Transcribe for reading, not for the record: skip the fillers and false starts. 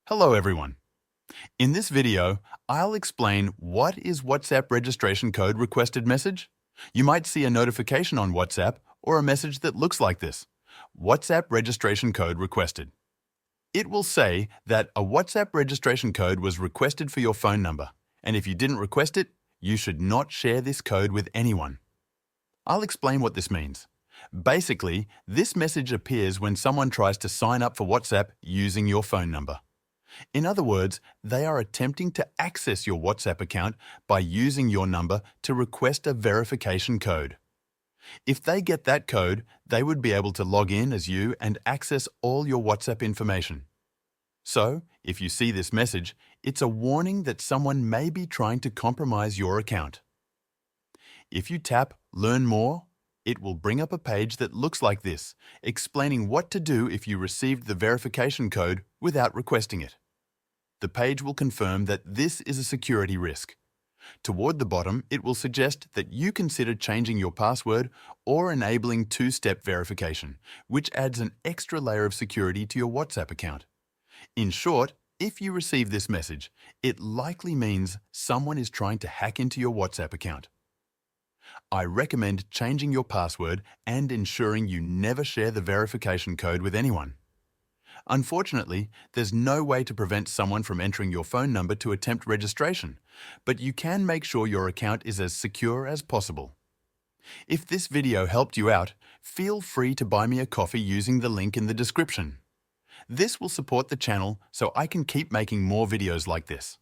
Hello everyone. In this video, I'll explain what is WhatsApp registration code requested message. You might see a notification on WhatsApp or a message that looks like this: WhatsApp registration code requested. It will say that a WhatsApp registration code was requested for your phone number, and if you didn't request it, you should not share this code with anyone. I'll explain what this means. Basically, this message appears when someone tries to sign up for WhatsApp using your phone number. In other words, they are attempting to access your WhatsApp account by using your number to request a verification code. If they get that code, they would be able to log in as you and access all your WhatsApp information. So, if you see this message, it's a warning that someone may be trying to compromise your account. If you tap Learn More, it will bring up a page that looks like this, explaining what to do if you received the verification code without requesting it. The page will confirm that this is a security risk. Toward the bottom, it will suggest that you consider changing your password or enabling two-step verification, which adds an extra layer of security to your WhatsApp account. In short, if you receive this message, it likely means someone is trying to hack into your WhatsApp account. I recommend changing your password and ensuring you never share the verification code with anyone. Unfortunately, there's no way to prevent someone from entering your phone number to attempt registration, but you can make sure your account is as secure as possible. If this video helped you out, feel free to buy me a coffee using the link in the description. This will support the channel so I can keep making more videos like this.